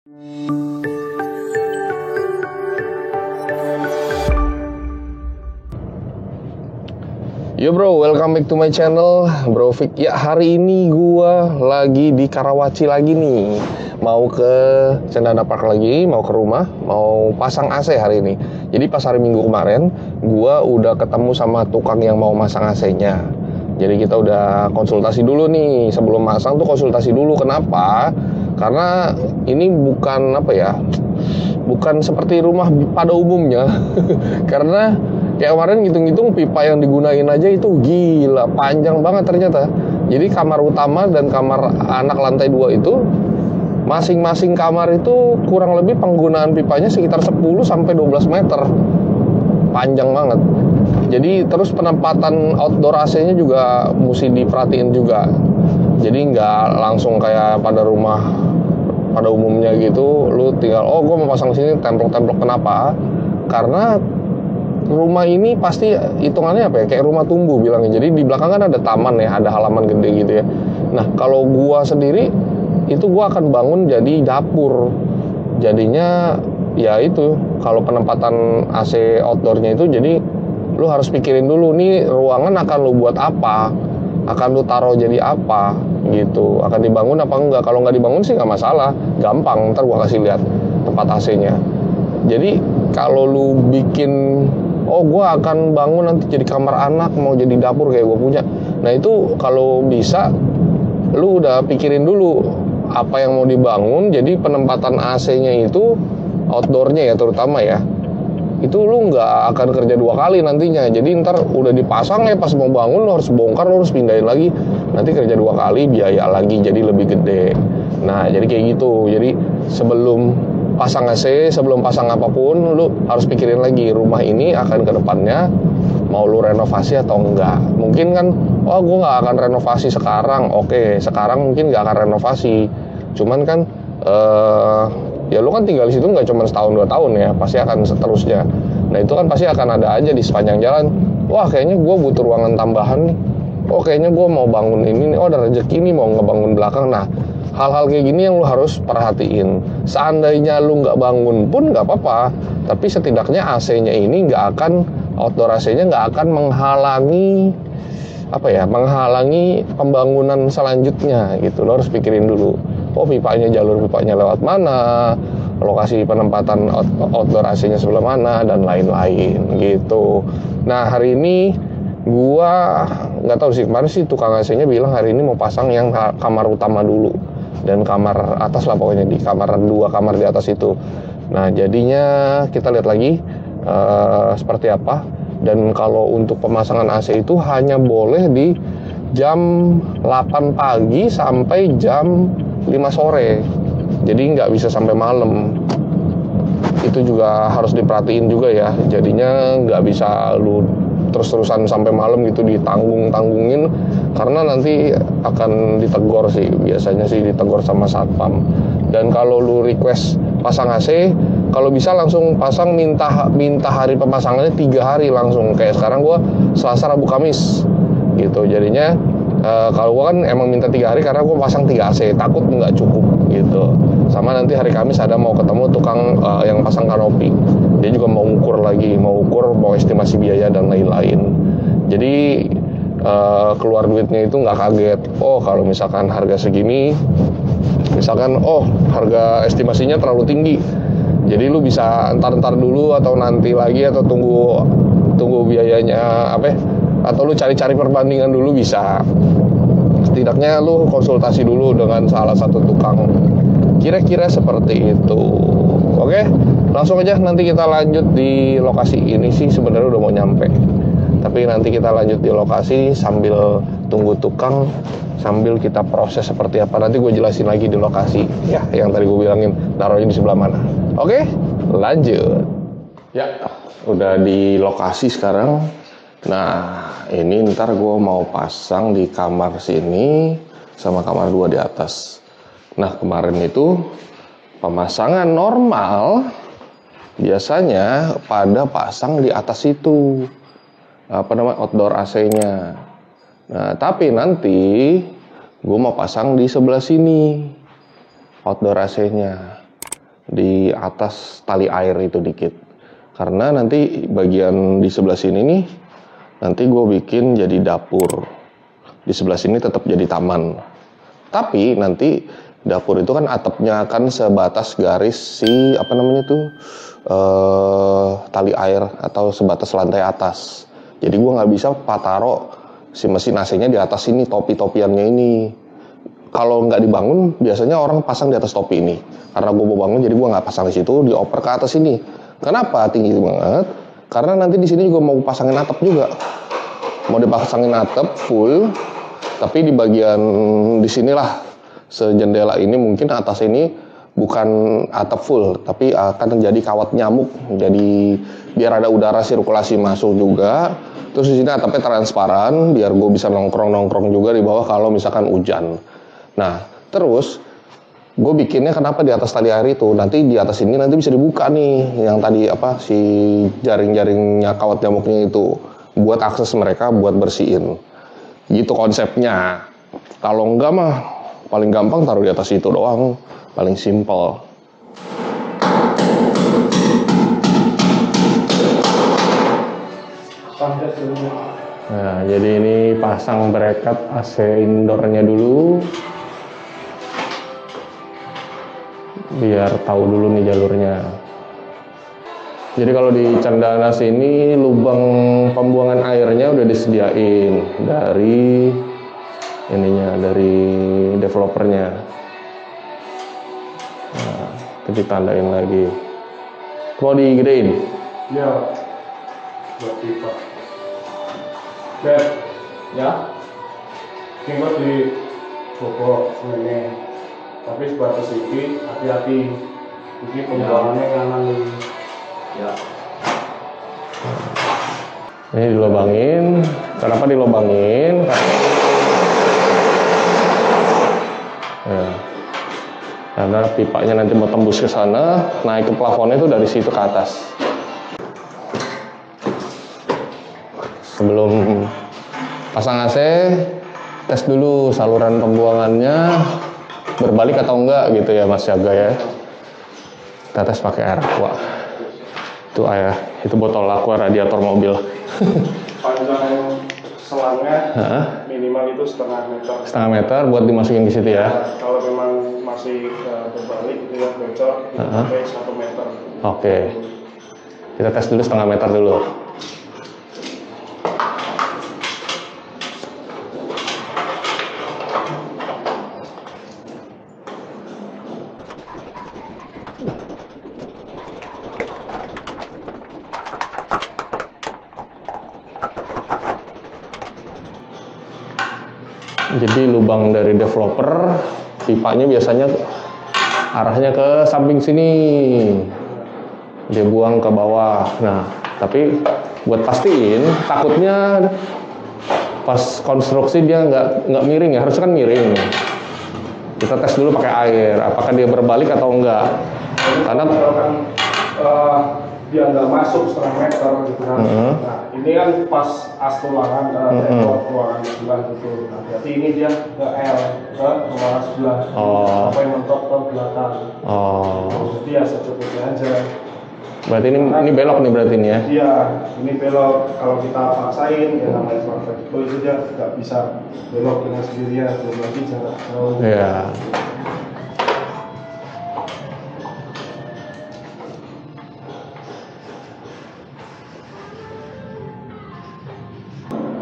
Yo bro, welcome back to my channel, Bro Fik. Ya, hari ini gua lagi di Karawaci lagi nih. Mau ke Cendana Park lagi, mau ke rumah, mau pasang AC hari ini. Jadi pas hari Minggu kemarin, gua udah ketemu sama tukang yang mau masang AC-nya. Jadi kita udah konsultasi dulu nih, sebelum masang tuh konsultasi dulu. Kenapa? Karena ini bukan bukan seperti rumah pada umumnya. Karena kayak kemarin ngitung-ngitung pipa yang digunain aja itu gila, panjang banget ternyata. Jadi kamar utama dan kamar anak lantai 2 itu, masing-masing kamar itu kurang lebih penggunaan pipanya sekitar 10 sampai 12 meter. Panjang banget. Jadi terus penempatan outdoor AC-nya juga mesti diperhatiin juga. Jadi nggak langsung kayak pada rumah pada umumnya gitu, lu tinggal gue mau pasang sini templok-templok. Kenapa? Karena rumah ini pasti hitungannya kayak rumah tumbuh bilangnya. Jadi di belakang kan ada taman ya, ada halaman gede gitu ya. Nah kalau gua sendiri itu gua akan bangun jadi dapur. Jadinya ya itu, kalau penempatan AC outdoornya itu, jadi lu harus pikirin dulu nih ruangan akan lu buat apa, akan lu taruh jadi apa gitu, akan dibangun apa enggak. Kalau nggak dibangun sih nggak masalah, gampang, ntar gua kasih lihat tempat AC-nya. Jadi kalau lu bikin gue akan bangun nanti jadi kamar anak, mau jadi dapur kayak gue punya. Nah itu kalau bisa lu udah pikirin dulu apa yang mau dibangun. Jadi penempatan AC-nya itu, outdoornya ya terutama ya, itu lu nggak akan kerja 2 kali nantinya. Jadi ntar udah dipasang ya, pas mau bangun lu harus bongkar, lu harus pindahin lagi, nanti kerja 2 kali, biaya lagi jadi lebih gede. Nah jadi kayak gitu. Jadi sebelum pasang AC, sebelum pasang apapun, lu harus pikirin lagi rumah ini akan ke depannya mau lu renovasi atau enggak. Mungkin kan, gue nggak akan renovasi sekarang. Oke, sekarang mungkin nggak akan renovasi. Cuman kan, ya lu kan tinggal di situ nggak cuma setahun 2 tahun ya, pasti akan seterusnya. Nah itu kan pasti akan ada aja di sepanjang jalan. Wah kayaknya gue butuh ruangan tambahan nih. Kayaknya gue mau bangun ini nih. Ada rezeki nih mau ngebangun belakang. Nah hal-hal kayak gini yang lu harus perhatiin. Seandainya lu nggak bangun pun nggak apa-apa, tapi setidaknya AC-nya ini nggak akan, outdoor AC-nya nggak akan menghalangi menghalangi pembangunan selanjutnya gitu. Lo harus pikirin dulu, jalur pipanya lewat mana, lokasi penempatan outdoor AC-nya sebelah mana, dan lain-lain gitu. Nah hari ini gua nggak tahu sih, kemarin sih tukang AC-nya bilang hari ini mau pasang yang kamar utama dulu dan kamar atas lah, pokoknya di kamar 2 kamar di atas itu. Nah jadinya kita lihat lagi seperti apa. Dan kalau untuk pemasangan AC itu hanya boleh di jam 8 pagi sampai jam 5 sore. Jadi nggak bisa sampai malam. Itu juga harus diperhatiin juga ya. Jadinya nggak bisa lu terus-terusan sampai malam gitu ditanggung-tanggungin, karena nanti akan ditegur sih, biasanya sih ditegur sama satpam. Dan kalau lu request pasang AC, kalau bisa langsung pasang, minta hari pemasangannya 3 hari langsung. Kayak sekarang gua Selasa, Rabu, Kamis gitu. Jadinya kalau gua kan emang minta 3 hari karena gua pasang 3 AC, takut nggak cukup gitu. Sama nanti hari Kamis ada mau ketemu tukang yang pasang kanopi. Dia juga mau ukur lagi, mau estimasi biaya dan lain-lain. Jadi keluar duitnya itu nggak kaget. Kalau misalkan harga segini, misalkan harga estimasinya terlalu tinggi, jadi lu bisa entar dulu, atau nanti lagi, atau tunggu biayanya atau lu cari-cari perbandingan dulu bisa. Setidaknya lu konsultasi dulu dengan salah satu tukang, kira-kira seperti itu. Oke, langsung aja nanti kita lanjut di lokasi. Ini sih sebenarnya udah mau nyampe, tapi nanti kita lanjut di lokasi sambil tunggu tukang, sambil kita proses seperti apa. Nanti gue jelasin lagi di lokasi ya, yang tadi gue bilangin naruhnya di sebelah mana. Oke, lanjut. Ya, udah di lokasi sekarang. Nah, ini ntar gue mau pasang di kamar sini sama kamar 2 di atas. Nah, kemarin itu pemasangan normal biasanya pada pasang di atas itu, outdoor AC-nya. Nah, tapi nanti gue mau pasang di sebelah sini outdoor AC-nya. di atas tali air itu dikit. Karena nanti bagian di sebelah sini nih, nanti gue bikin jadi dapur. Di sebelah sini tetap jadi taman. Tapi nanti dapur itu kan atapnya akan sebatas garis si apa namanya tuh tali air atau sebatas lantai atas. Jadi gue nggak bisa pataro si mesin AC-nya di atas ini, topi-topiannya ini. Kalau nggak dibangun, biasanya orang pasang di atas topi ini. Karena gue mau bangun, jadi gue nggak pasang di situ, dioper ke atas ini. Kenapa tinggi banget? Karena nanti di sini juga mau pasangin atap juga. Mau dipasangin atap full, tapi di bagian di sinilah sejendela ini mungkin atas ini bukan atap full, tapi akan terjadi kawat nyamuk. Jadi biar ada udara sirkulasi masuk juga. Terus di sini atapnya transparan, biar gue bisa nongkrong-nongkrong juga di bawah kalau misalkan hujan. Nah, terus gue bikinnya kenapa di atas tali air itu? Nanti di atas ini nanti bisa dibuka nih, yang tadi apa si jaring-jaringnya kawat nyamuknya itu, buat akses mereka buat bersihin. Gitu konsepnya. Kalau enggak mah paling gampang taruh di atas itu doang, paling simpel. Nah, jadi ini pasang bracket AC indoornya dulu. Biar tahu dulu nih jalurnya. Jadi kalau di Cendana sini lubang pembuangan airnya udah disediain dari ininya, dari developernya. Nah, itu ditandain lagi. Mau digedein? Iya. Buat pipa. Beb, ya. Tinggal di bobok semuanya. Tapi sebatas ini hati-hati. Ini pembuangannya kanan nih. Ya. Ini dilobangin. Kenapa dilobangin? Ya. Karena pipanya nanti mau tembus ke sana, naik ke plafonnya itu dari situ ke atas. Sebelum pasang AC, tes dulu saluran pembuangannya berbalik atau enggak gitu ya Mas Jaga ya. Kita tes pakai air aqua. Itu air, itu botol aqua radiator mobil. Panjang selangnya minimal itu setengah meter. Setengah meter buat dimasukin ke situ ya. Nah, kalau memang masih berbalik itu ya bocor sampai 1 meter. Oke. Kita tes dulu setengah meter dulu. Jadi lubang dari developer, pipanya biasanya arahnya ke samping sini, dia buang ke bawah. Nah, tapi buat pastiin, takutnya pas konstruksi dia nggak miring ya, harusnya kan miring. Kita tes dulu pakai air, apakah dia berbalik atau enggak. Karena dia nggak masuk setengah meter gitu kan. Nah, ini kan pas as tulangan ruangan sebelah gitu. Nah, berarti ini dia ke L ke ruangan sebelah. Sampai mentok ke belakang. Jadi ya secukupnya aja. Berarti ini belok nih berarti ini ya? Iya, ini belok. Kalau kita paksain ya namanya perfect itu dia nggak bisa belok dengan sendirian. Belum lagi jarak jauh. Iya.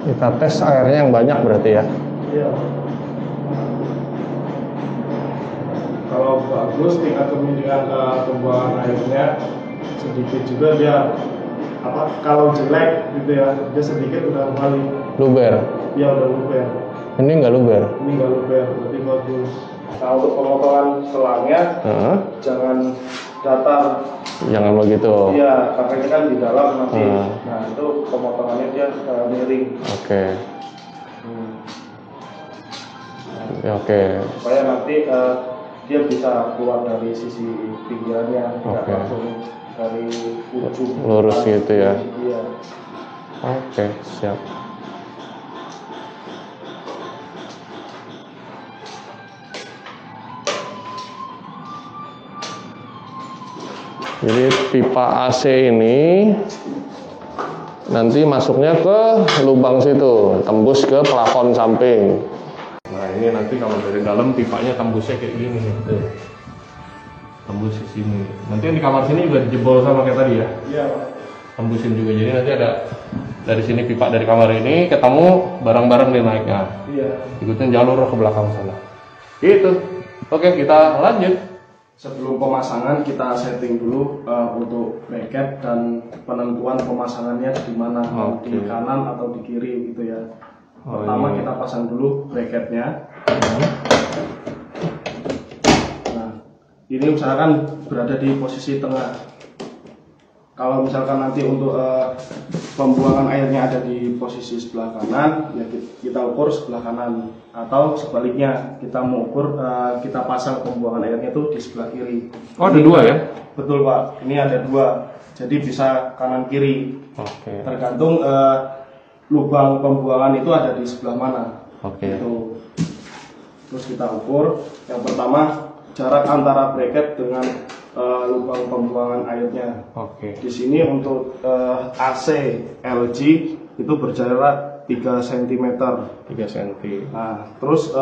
Kita tes airnya yang banyak berarti ya? Iya. Kalau bagus tingkat kemungkinan pembuangan airnya sedikit juga dia kalau jelek gitu ya dia sedikit udah balik. Luber? Iya udah luber. Ini nggak luber? Ini nggak luber, berarti bagus. Nah untuk pemotongan selangnya jangan datar. Jangan begitu. Iya, karena ini kan di dalam nanti. Nah itu pemotongannya dia miring. Oke. Oke. Supaya nanti dia bisa keluar dari sisi pinggirannya, nggak langsung dari ujung. Lurus gitu ya. Iya. Oke, siap. Jadi pipa AC ini nanti masuknya ke lubang situ, tembus ke plafon samping. Nah ini nanti kalau dari dalam pipanya tembusnya kayak gini nih, tuh. Tembus ke sini. Nanti yang di kamar sini juga dijebol sama kayak tadi ya? Iya. Tembusin juga, jadi nanti ada dari sini pipa dari kamar ini ketemu barang-barang nih naiknya. Iya. Ikutin jalur ke belakang sana. Gitu. Oke, kita lanjut. Sebelum pemasangan kita setting dulu untuk bracket dan penentuan pemasangannya di mana, di kanan atau di kiri gitu ya. Pertama kita pasang dulu bracketnya. Nah, ini usahakan berada di posisi tengah. Kalau misalkan nanti untuk pembuangan airnya ada di posisi sebelah kanan, ya kita ukur sebelah kanan. Atau sebaliknya, kita mau ukur, kita pasang pembuangan airnya itu di sebelah kiri. Oh, ada dua ya? Betul Pak, ini ada dua. Jadi bisa kanan kiri. Oke. Tergantung lubang pembuangan itu ada di sebelah mana. Oke. Gitu. Terus kita ukur. Yang pertama, jarak antara bracket dengan lubang pembuangan airnya. Oke. Di sini untuk AC LG itu berjarak 3 cm. 3 cm. Nah, terus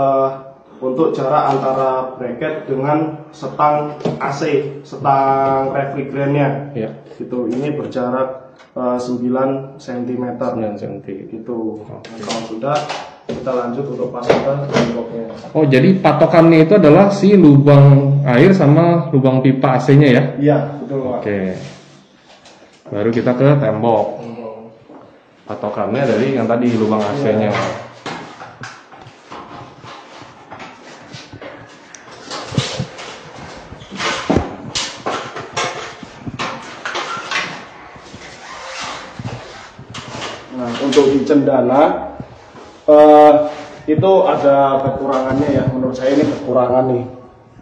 untuk jarak antara bracket dengan setang AC, setang refrigerannya, Ya. gitu. Ini berjarak 9 cm. 9 cm. Gitu. Nah, kalau sudah, kita lanjut untuk pasang ke temboknya. Oh, jadi patokannya itu adalah si lubang air sama lubang pipa AC-nya ya? Iya, betul Pak. Oke. Baru kita ke tembok. Patokannya dari yang tadi lubang AC-nya. Nah, untuk di cendana itu ada kekurangannya ya, menurut saya ini kekurangan nih.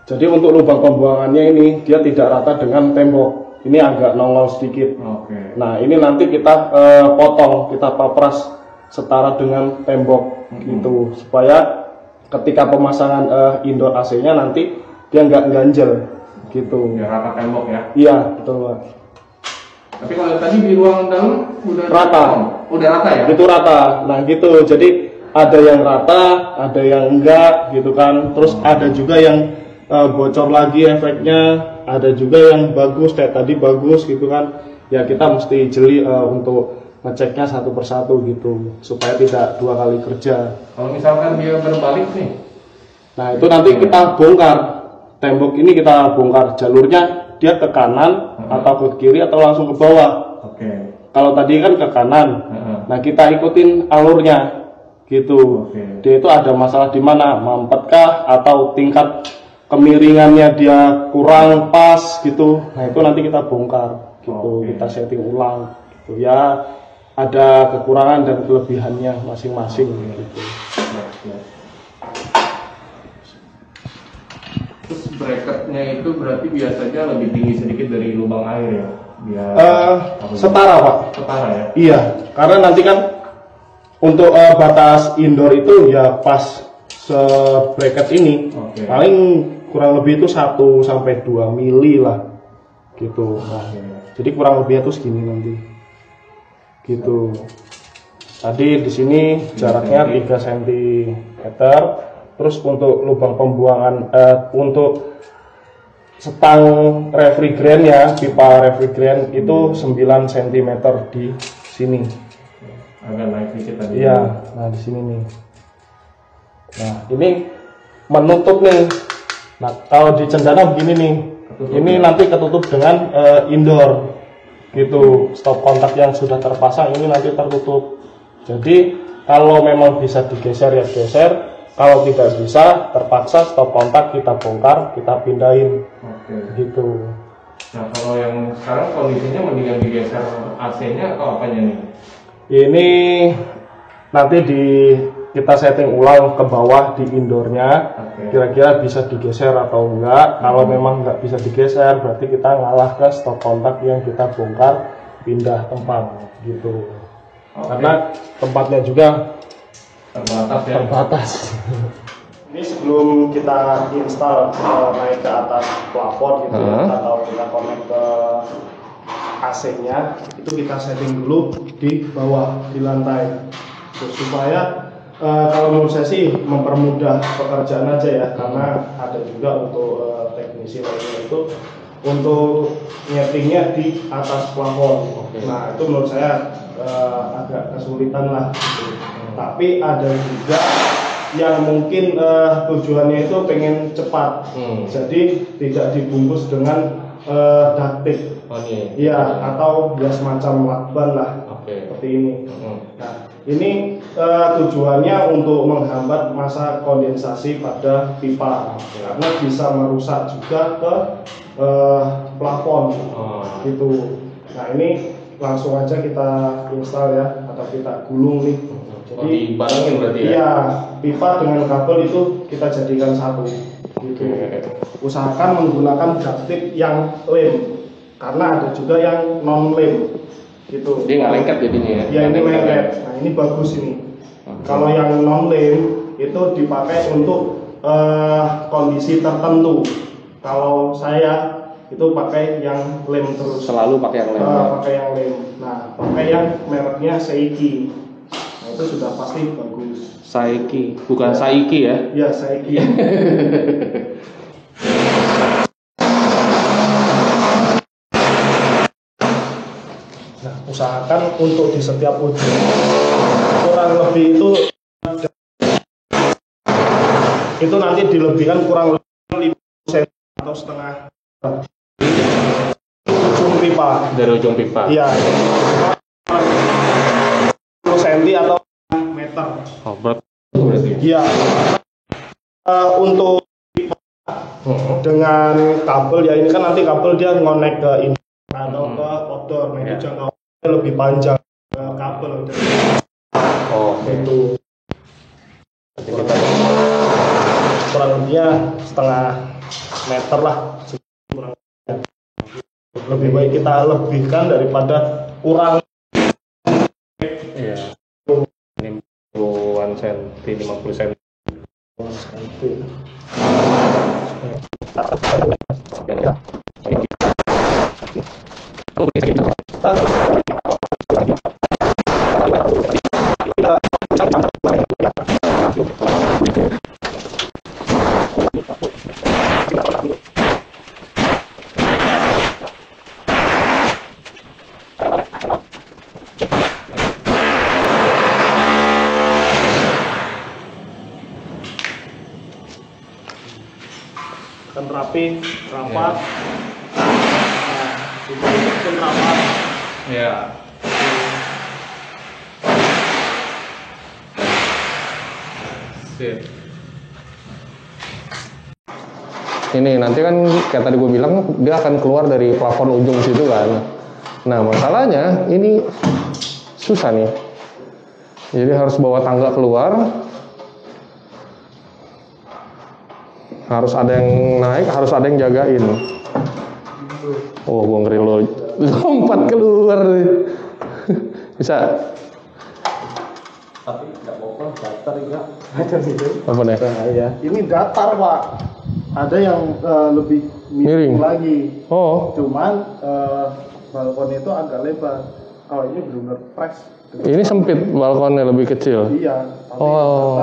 Jadi untuk lubang pembuangannya ini dia tidak rata dengan tembok, ini agak nongol sedikit. Oke. Nah ini nanti kita potong, kita papras setara dengan tembok gitu, supaya ketika pemasangan indoor AC-nya nanti dia nggak ganjel gitu. Ya rata tembok ya. Iya betul Pak. Tapi kalau tadi di ruang dalam udah Rata. Udah rata ya? Itu rata. Nah gitu. Jadi ada yang rata, ada yang enggak gitu kan. Terus ada juga yang bocor lagi efeknya, ada juga yang bagus kayak tadi bagus gitu kan. Ya kita mesti jeli untuk ngeceknya satu persatu gitu supaya tidak dua kali kerja. Kalau misalkan dia berbalik nih. Nah itu nanti kita bongkar. Tembok ini kita bongkar jalurnya, dia ke kanan atau ke kiri atau langsung ke bawah. Oke. Kalau tadi kan ke kanan. Nah kita ikutin alurnya gitu. Dia itu ada masalah di mana, mampetkah atau tingkat kemiringannya dia kurang pas gitu. Nah itu nanti kita bongkar gitu. Kita setting ulang gitu ya. Ada kekurangan dan kelebihannya masing-masing gitu. Terus bracketnya itu berarti biasanya lebih tinggi sedikit dari lubang air ya? Biar Setara Pak. setara ya? Iya, karena nanti kan untuk batas indoor itu ya pas bracket ini paling kurang lebih itu 1 sampai 2 mili lah gitu. Nah, jadi kurang lebih itu segini nanti gitu. Tadi di sini jaraknya 3 cm. Terus untuk lubang pembuangan untuk setang refrigeran ya, pipa refrigeran itu 9 cm di sini. Agak naik dikit tadi. Iya, nah di sini nih. Nah, ini menutup nih. Nah, kalau di cendana begini nih. Ini nanti ketutup dengan indoor. Gitu. Stop kontak yang sudah terpasang ini nanti tertutup. Jadi, kalau memang bisa digeser ya geser. Kalau tidak bisa, terpaksa stop kontak kita bongkar, kita pindahin. Gitu. Nah, kalau yang sekarang kondisinya mendingan digeser AC-nya atau apanya nih? Ini nanti kita setting ulang ke bawah di indoornya, kira-kira bisa digeser atau enggak. Kalau memang enggak bisa digeser, berarti kita ngalah ke stop kontak yang kita bongkar, pindah tempat gitu. Karena tempatnya juga terbatas ya? Terbatas. Ini sebelum kita install naik ke atas plafon gitu atau kita connect ke AC-nya itu kita setting dulu di bawah di lantai, supaya kalau menurut saya sih mempermudah pekerjaan aja ya, karena ada juga untuk teknisi lainnya itu untuk nyetingnya di atas plafon. Nah itu menurut saya agak kesulitan lah gitu. Tapi ada juga yang mungkin tujuannya itu pengen cepat, jadi tidak dibungkus dengan ducting, iya, atau ya semacam lakban lah, seperti ini. Nah ini tujuannya untuk menghambat masa kondensasi pada pipa, karena bisa merusak juga ke plafon, gitu. Nah ini langsung aja kita install ya, atau kita gulung nih. Jadi dibarengin berarti ya? Iya, pipa dengan kabel itu kita jadikan satu. Gitu. Usahakan menggunakan ducting yang lem, karena ada juga yang non lem. Gitu. Dia nggak lengket jadinya ya? Ya ini lengket. Nah ini bagus ini. Kalau yang non lem itu dipakai untuk kondisi tertentu. Kalau saya itu pakai yang lem terus. Selalu pakai yang lem. Pakai yang lem. Nah pakai yang mereknya Seiki. Nah itu sudah pasti bagus. Saiki, bukan Saiki ya? Iya Seiki. Nah, usahakan untuk di setiap ujung kurang lebih itu nanti dilebihkan kurang lebih 5 cm atau setengah ujung pipa. Dari ujung pipa? Iya, 10 cm atau meter. Oh, berarti? Iya. Untuk pipa dengan kabel ya, ini kan nanti kabel dia ngonek ke ini atau ke outdoor, nah itu jangkauannya lebih panjang kabel. Oh, itu kurang lebihnya setengah meter lah, lebih baik kita lebihkan daripada kurang. Iya. Ini 50 cm, 50 cm. Kan rapi, rapat. Nah, itu rapat. Ya. Sip. Ini nanti kan kayak tadi gue bilang dia akan keluar dari plafon ujung situ kan. Nah masalahnya ini susah nih. Jadi harus bawa tangga keluar. Harus ada yang naik, harus ada yang jagain. Oh, gue ngeri lo lompat keluar. Bisa. Tapi nggak apa-apa, datar ya. Ada gitu. Apa nih? Bahaya. Ini datar Pak. Ada yang lebih miring lagi. Oh. Cuman balkon itu agak lebar. Kalau ini benar-benar press. Ini sempit balkonnya, lebih kecil. Iya. Oh.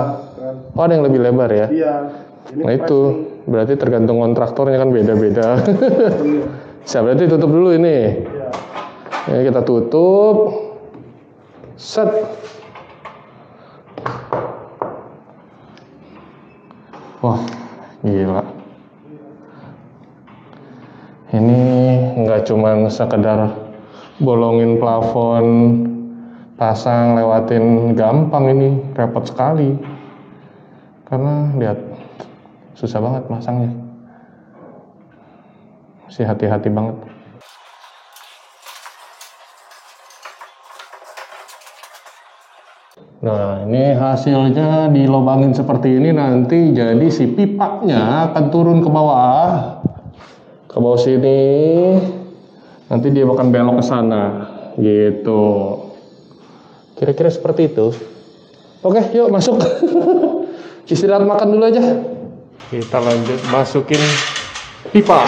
Oh, ada yang lebih lebar ya? Iya. Ini nah itu nih. Berarti tergantung kontraktornya kan beda-beda. Berarti tutup dulu ini. Iya. Ini kita tutup. Set. Wah, gila. Ini nggak cuman sekedar bolongin plafon, pasang, lewatin, gampang ini, repot sekali. Karena lihat, susah banget masangnya. Mesti hati-hati banget. Nah, ini hasilnya dilobangin seperti ini, nanti jadi si pipanya akan turun ke bawah. Ke bawah sini. Nanti dia akan belok ke sana. Gitu. Kira-kira seperti itu. Oke, yuk masuk. Istirahat makan dulu aja. Kita lanjut masukin pipa.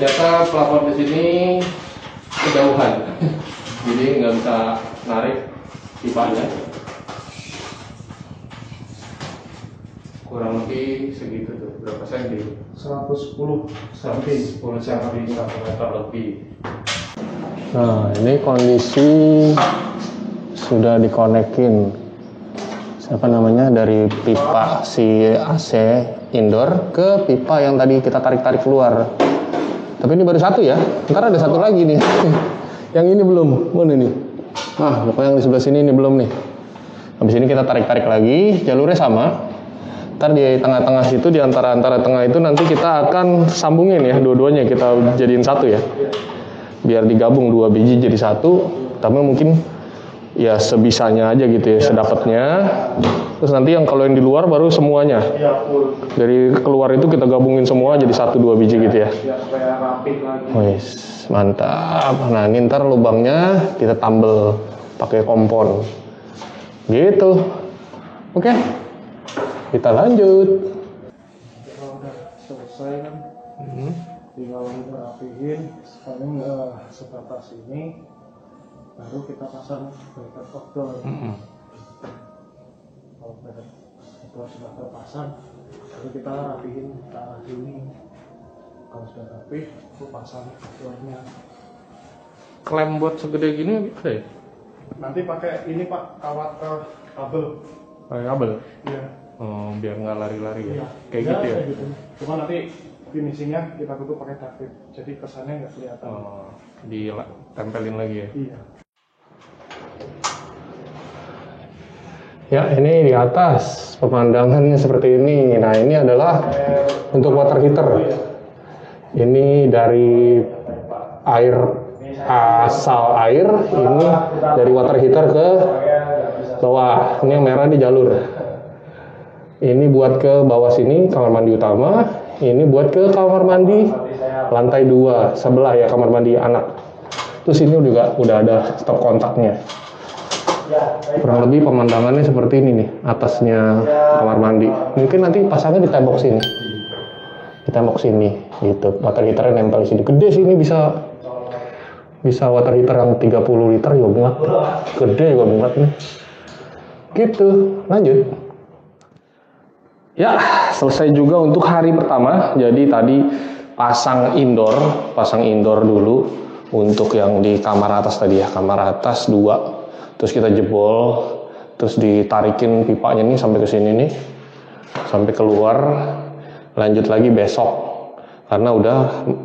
ternyata plafon di sini kejauhan, jadi nggak bisa narik pipanya. Kurang lebih segitu tuh, berapa senti? 110 cm, 10 cm, 1 meter lebih. Nah, ini kondisi sudah dikonekin dari pipa si AC indoor ke pipa yang tadi kita tarik-tarik keluar. Tapi ini baru satu ya, ntar ada satu lagi nih. Yang ini belum, mana nih? Pokoknya yang di sebelah sini ini belum nih. Habis ini kita tarik-tarik lagi, jalurnya sama. Ntar di tengah-tengah situ, di antara tengah itu nanti kita akan sambungin ya, dua-duanya kita jadiin satu ya. Biar digabung 2 biji jadi satu, tapi mungkin ya sebisanya aja gitu ya, sedapatnya. Terus nanti yang kalau yang di luar baru semuanya. Dari keluar itu kita gabungin semua jadi 1-2 biji gitu ya. Supaya rapih lagi. Wis, mantap. Nah, ini ntar lubangnya kita tambel pakai kompon. Gitu. Oke. Kita lanjut. Kalau udah selesai kan, tinggal kita rapihin. Paling sebatas ini. Baru kita pasang bracket outdoor. Kalau bracket outdoor sudah terpasang, baru kita rapihin ke arah sini. Kalau sudah rapih, aku pasang outdoornya. Klem buat segede gini ada ya? Nanti pakai ini Pak, kawat ke kabel. Pakai kabel? Iya. Biar nggak lari-lari ya? Iya. Kayak gitu ya? Kayak gitu. Cuma nanti finishingnya kita tutup pakai duct tape, jadi kesannya nggak kelihatan. Ditempelin lagi ya? Iya. Ya, ini di atas pemandangannya seperti ini. Nah, ini adalah untuk water heater. Ini dari air, asal air, ini dari water heater ke bawah. Ini yang merah di jalur. Ini buat ke bawah sini, kamar mandi utama. Ini buat ke kamar mandi lantai 2, sebelah ya, kamar mandi anak. Terus ini juga udah ada stop kontaknya. Kurang lebih pemandangannya seperti ini nih, atasnya kamar mandi. Mungkin nanti pasangnya di tembok sini. Di tembok sini gitu. Water heaternya nempel di sini. Gede sih ini, bisa water heater yang 30 liter ya muat. Gede ya muat nih. Gitu. Lanjut. Ya, selesai juga untuk hari pertama. Jadi tadi pasang indoor dulu untuk yang di kamar atas tadi ya, kamar atas 2. Terus kita jebol, terus ditarikin pipanya nih sampai ke sini nih, sampai keluar. Lanjut lagi besok, karena udah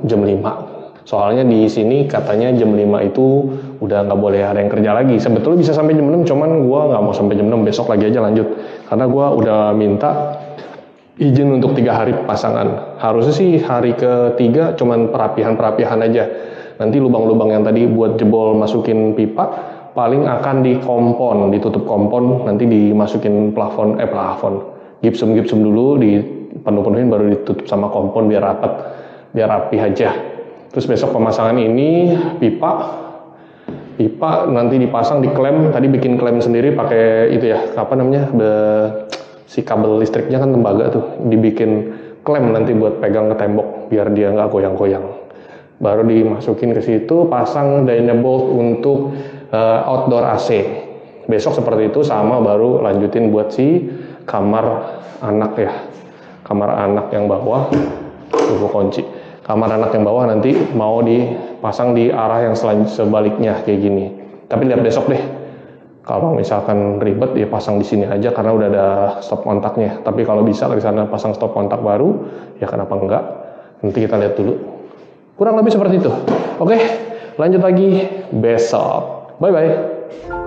jam 5. Soalnya di sini katanya jam 5 itu udah nggak boleh ada yang kerja lagi. Sebetulnya bisa sampai jam 6, cuman gue nggak mau sampai jam 6, besok lagi aja lanjut. Karena gue udah minta izin untuk 3 hari pasangan. Harusnya sih hari ketiga cuman perapihan aja. Nanti lubang-lubang yang tadi buat jebol masukin pipa, paling akan dikompon, ditutup kompon, nanti dimasukin plafon, gipsum dulu, dipenuh-penuhin baru ditutup sama kompon biar rapat, biar rapi aja. Terus besok pemasangan ini pipa nanti dipasang di klem, tadi bikin klem sendiri pakai itu ya, si kabel listriknya kan tembaga tuh, dibikin klem nanti buat pegang ke tembok biar dia nggak goyang-goyang. Baru dimasukin ke situ, pasang dynabolt untuk outdoor AC. Besok seperti itu, sama baru lanjutin buat si kamar anak ya. Kamar anak yang bawah, tunggu kunci. Kamar anak yang bawah nanti mau dipasang di arah yang sebaliknya kayak gini. Tapi lihat besok deh. Kalau misalkan ribet ya pasang di sini aja karena udah ada stop kontaknya. Tapi kalau bisa di sana pasang stop kontak baru, ya kenapa enggak? Nanti kita lihat dulu. Kurang lebih seperti itu. Oke, lanjut lagi besok. Bye-bye.